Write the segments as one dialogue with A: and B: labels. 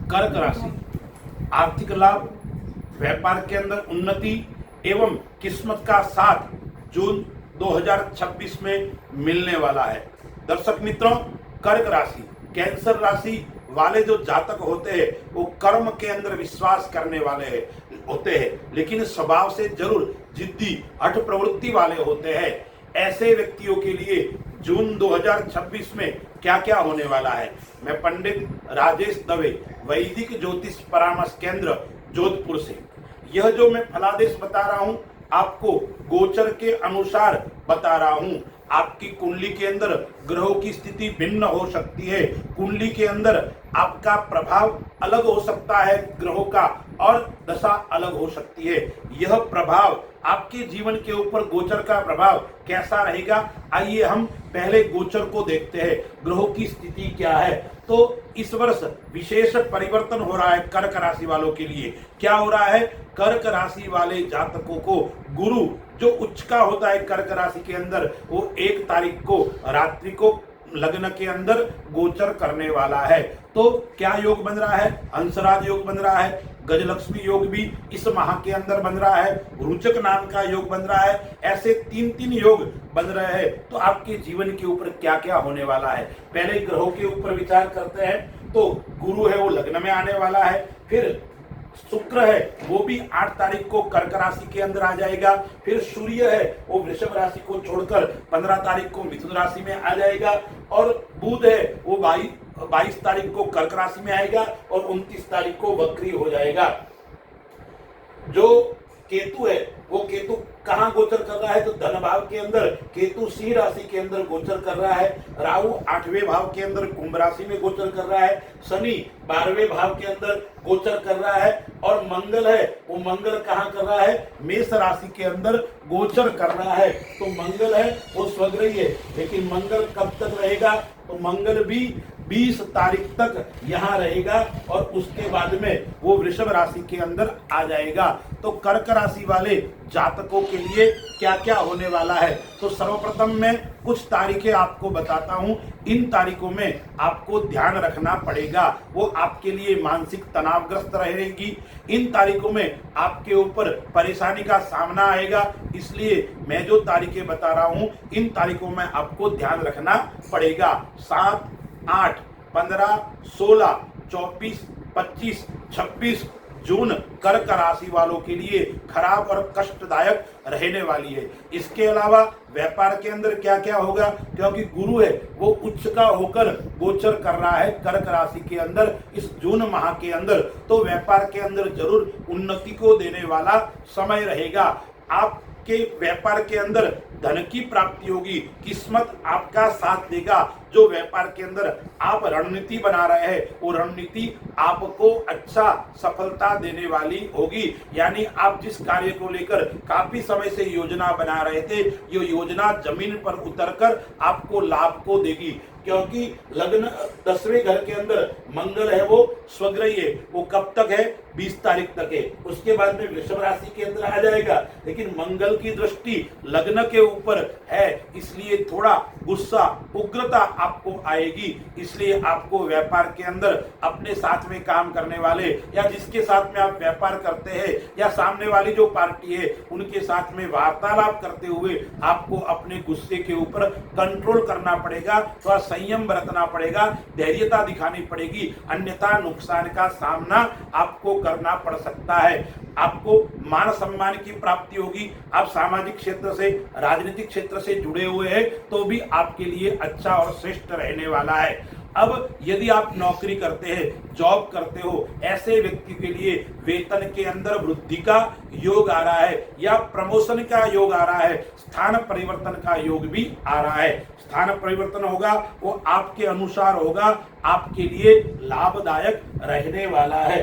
A: कर्क राशि, आर्थिक लाभ, व्यापार के अंदर उन्नति एवं किस्मत का साथ जून 2026 में मिलने वाला है। दर्शक मित्रों, कर्क राशि, कैंसर राशि वाले जो जातक होते हैं वो कर्म के अंदर विश्वास करने वाले होते हैं, लेकिन स्वभाव से जरूर जिद्दी हठ प्रवृत्ति वाले होते हैं। ऐसे व्यक्तियों के लिए जून 2026 में क्या क्या होने वाला है, मैं पंडित राजेश दवे, वैदिक ज्योतिष परामर्श केंद्र, जोधपुर से यह जो मैं फलादेश बता रहा हूं आपको गोचर के अनुसार बता रहा हूं। आपकी कुंडली के अंदर ग्रहों की स्थिति भिन्न हो सकती है, कुंडली के अंदर आपका प्रभाव अलग हो सकता है ग्रहों का, और दशा अलग हो सकती है। यह प्रभाव आपके जीवन के ऊपर गोचर का प्रभाव कैसा रहेगा, आइए हम पहले गोचर को देखते हैं, ग्रहों की स्थिति क्या है। तो इस वर्ष विशेष परिवर्तन हो रहा है कर्क राशि वालों के लिए। क्या हो रहा है, कर्क राशि वाले जातकों को गुरु जो उच्च का होता है कर्क राशि के अंदर, वो 1 तारीख को रात्रि को लग्न के अंदर गोचर करने वाला है। तो क्या योग बन रहा है, हंसराज योग बन रहा है, गजलक्ष्मी योग भी इस माह के अंदर बन रहा है, रुचक नाम का योग बन रहा है। ऐसे 3 योग बन रहे हैं। तो आपके जीवन के ऊपर क्या क्या होने वाला है, पहले ग्रहों के ऊपर विचार करते हैं। तो गुरु है वो लग्न में आने वाला है, फिर शुक्र है वो भी 8 तारीख को कर्क राशि के अंदर आ जाएगा, फिर सूर्य है वो वृषभ राशि को छोड़कर 15 तारीख को मिथुन राशि में आ जाएगा, और बुध है वो 22 तारीख को कर्क राशि में आएगा और 29 तारीख को वक्री हो जाएगा। जो केतु है वो केतु कहाँ गोचर कर रहा है, तो धन भाव के अंदर केतु सिंह राशि के अंदर गोचर कर रहा है। राहु 8वें भाव के अंदर कुंभ राशि में गोचर कर रहा है। शनि 12वें भाव के अंदर गोचर कर रहा है, और मंगल है वो मंगल कहाँ कर रहा है, मेष राशि के अंदर गोचर कर रहा है। तो मंगल है वो स्वग्रही है, लेकिन मंगल कब तक रहेगा, तो मंगल भी 20 तारीख तक यहाँ रहेगा, और उसके बाद में वो वृषभ राशि के अंदर आ जाएगा। तो कर्क राशि वाले जातकों के लिए क्या क्या होने वाला है, तो सर्वप्रथम मैं कुछ तारीखें आपको बताता हूं। इन तारीखों में आपको ध्यान रखना पड़ेगा, वो आपके लिए मानसिक तनावग्रस्त रहेगी। इन तारीखों में आपके ऊपर परेशानी का सामना आएगा, इसलिए मैं जो तारीखें बता रहा हूं इन तारीखों में आपको ध्यान रखना पड़ेगा। 7, 8, 15, 16, 24, 25, 26 जून कर्क राशि वालों के लिए खराब और कष्टदायक रहने वाली है। इसके अलावा व्यापार के अंदर क्या क्या होगा, क्योंकि गुरु है वो उच्च का होकर गोचर कर रहा है कर्क राशि के अंदर इस जून माह के अंदर, तो व्यापार के अंदर जरूर उन्नति को देने वाला समय रहेगा। आपके व्यापार के अंदर धन की प्राप्ति होगी, किस्मत आपका साथ देगा। जो व्यापार के अंदर आप रणनीति बना रहे हैं वो रणनीति आपको अच्छा सफलता देने वाली होगी। यानी आप जिस कार्य को लेकर काफी समय से योजना बना रहे थे, ये योजना जमीन पर उतरकर आपको लाभ को देगी, क्योंकि लग्न 10वें घर के अंदर मंगल है वो स्वग्रही है, वो कब तक है, 20 तारीख तक है। उसके बाद में वृषभ राशि के अंदर आ जाएगा, लेकिन मंगल की दृष्टि लग्न के ऊपर है, इसलिए थोड़ा गुस्सा उग्रता आपको आएगी। इसलिए आपको व्यापार के अंदर अपने साथ में काम करने वाले या जिसके साथ में आप व्यापार करते हैं या सामने वाली जो पार्टी है उनके साथ में वार्तालाप करते हुए आपको अपने गुस्से के ऊपर कंट्रोल करना पड़ेगा, थोड़ा संयम बरतना पड़ेगा, धैर्यता दिखानी पड़ेगी, अन्यथा नुकसान का सामना आपको करना पड़ सकता है। आपको मान सम्मान की प्राप्ति होगी। आप सामाजिक क्षेत्र से, राजनीतिक क्षेत्र से जुड़े हुए हैं तो भी आपके लिए अच्छा और श्रेष्ठ रहने वाला है। अब यदि आप नौकरी करते हैं, जॉब करते हो, ऐसे व्यक्ति के लिए वेतन के अंदर वृद्धि का योग आ रहा है या प्रमोशन का योग आ रहा है, स्थान परिवर्तन का योग भी आ रहा है। स्थान परिवर्तन होगा वो आपके अनुसार होगा, आपके लिए लाभदायक रहने वाला है।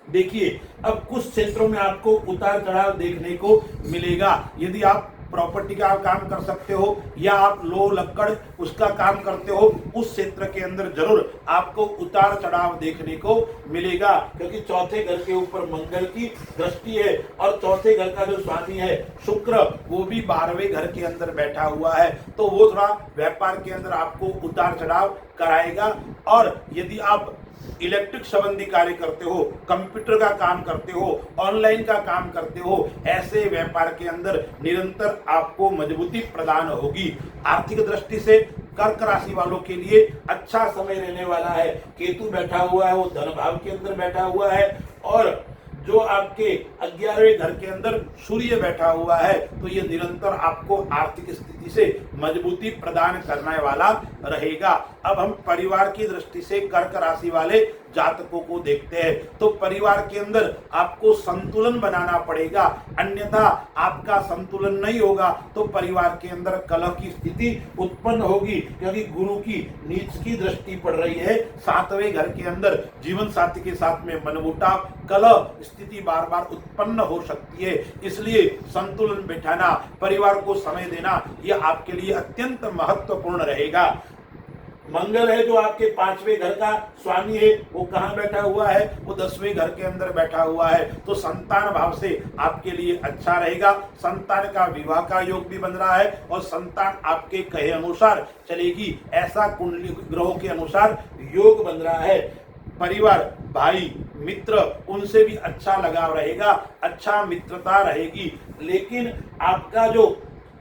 A: देखिए, अब कुछ क्षेत्रों में आपको उतार चढ़ाव देखने को मिलेगा। यदि आप प्रॉपर्टी का काम कर सकते हो या आप लोह लक्कड़ उसका काम करते हो, उस क्षेत्र के अंदर जरूर आपको उतार चढ़ाव देखने को मिलेगा, क्योंकि चौथे घर के ऊपर मंगल की दृष्टि है और चौथे घर का जो स्वामी है शुक्र वो भी 12वें घर के अंदर बैठा हुआ है, तो वो थोड़ा व्यापार के अंदर आपको उतार चढ़ाव कराएगा। और यदि आप इलेक्ट्रिक संबंधी कार्य करते हो, कंप्यूटर का काम करते हो, ऑनलाइन का काम करते हो, ऐसे व्यापार के अंदर निरंतर आपको मजबूती प्रदान होगी। आर्थिक दृष्टि से कर्क राशि वालों के लिए अच्छा समय रहने वाला है। केतु बैठा हुआ है, वो धन भाव के अंदर बैठा हुआ है, और जो आपके 11वें घर के अंदर सूर्य बैठा हुआ है, तो ये निरंतर आपको आर्थिक स्थिति से मजबूती प्रदान करने वाला रहेगा। अब हम परिवार की दृष्टि से कर्क राशि वाले जातकों को देखते हैं, तो परिवार के अंदर आपको संतुलन बनाना पड़ेगा, अन्यथा आपका संतुलन नहीं होगा तो परिवार के अंदर कलह की स्थिति उत्पन्न होगी, क्योंकि गुरु की नीच की दृष्टि पड़ रही है 7वें घर के अंदर। जीवन साथी के साथ में मनमुटाव, कलह स्थिति बार बार उत्पन्न हो सकती है, इसलिए संतुलन बैठाना, परिवार को समय देना, यह आपके लिए अत्यंत महत्वपूर्ण रहेगा। मंगल है जो आपके 5वें घर का स्वामी है, वो कहाँ बैठा हुआ है, वो 10वें घर के अंदर बैठा हुआ है, तो संतान भाव से आपके लिए अच्छा रहेगा। संतान का विवाह का योग भी बन रहा है, और संतान आपके कहे अनुसार चलेगी, ऐसा कुंडली ग्रहों के अनुसार योग बन रहा है। परिवार, भाई, मित्र, उनसे भी अच्छा लगाव रहेगा, अच्छा मित्रता रहेगी। लेकिन आपका जो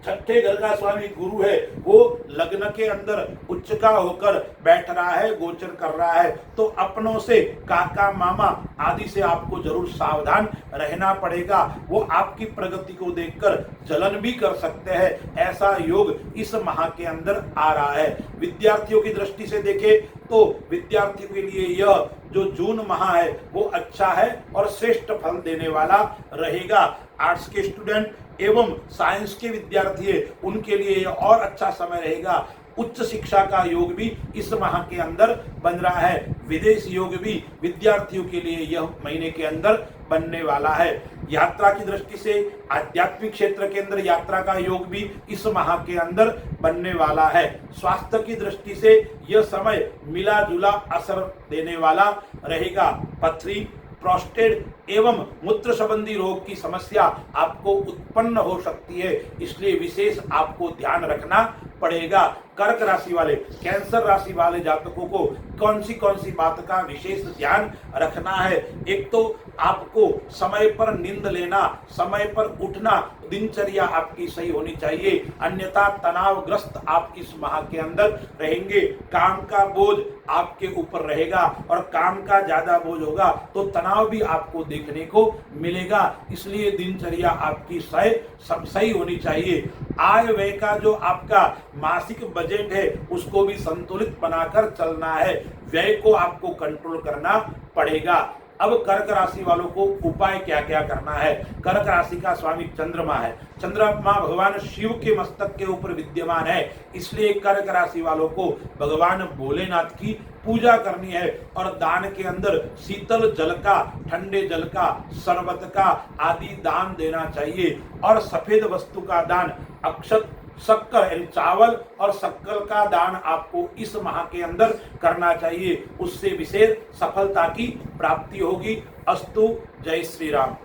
A: 6ठे घर का स्वामी गुरु है, वो लग्न के अंदर उच्च का होकर बैठ रहा है, गोचर कर रहा है, तो अपनों से, काका, मामा आदि से आपको जरूर सावधान रहना पड़ेगा। वो आपकी प्रगति को देखकर जलन भी कर सकते हैं, ऐसा योग इस माह के अंदर आ रहा है। विद्यार्थियों की दृष्टि से देखें तो विद्यार्थियों के लिए यह जो जून माह है वो अच्छा है और श्रेष्ठ फल देने वाला रहेगा। आर्ट्स के स्टूडेंट एवं साइंस के विद्यार्थी है, उनके लिए यह और अच्छा समय रहेगा। उच्च शिक्षा का योग भी इस माह के अंदर बन रहा है। विदेश योग भी विद्यार्थियों के लिए यह महीने के अंदर बनने वाला है। यात्रा की दृष्टि से आध्यात्मिक क्षेत्र के अंदर यात्रा का योग भी इस माह के अंदर बनने वाला है। स्वास्थ्य की दृष्टि से यह समय मिला जुला असर देने वाला रहेगा। पथरी, प्रोस्टेट एवं मूत्र संबंधी रोग की समस्या आपको उत्पन्न हो सकती है, इसलिए विशेष आपको ध्यान रखना पड़ेगा। कर्क राशि वाले, कैंसर राशि वाले जातकों को कौन सी बात का विशेष ध्यान रखना है। एक तो आपको समय पर नींद लेना, समय पर उठना, दिनचर्या आपकी सही होनी चाहिए, अन्यथा तनावग्रस्त आप इस माह के अंदर रहेंगे। काम का बोझ आपके ऊपर रहेगा, और काम का ज्यादा बोझ होगा तो तनाव भी आपको देखने को मिलेगा, इसलिए दिनचर्या आपकी सही होनी चाहिए। आय व्यय का जो आपका मासिक बजट है उसको भी संतुलित बनाकर चलना है, व्यय को आपको कंट्रोल करना पड़ेगा। अब कर्क राशि वालों को उपाय क्या क्या करना है। कर्क राशि का स्वामी चंद्रमा है, चंद्रमा भगवान शिव के मस्तक के ऊपर विद्यमान है, इसलिए कर्क राशि वालों को भगवान भोलेनाथ की पूजा करनी है, और दान के अंदर शीतल जल का, ठंडे जल का, शरबत का आदि दान देना चाहिए। और सफेद वस्तु का दान, अक्षत, शक्कर यानी चावल और शक्कर का दान आपको इस माह के अंदर करना चाहिए, उससे विशेष सफलता की प्राप्ति होगी। अस्तु। जय श्री राम।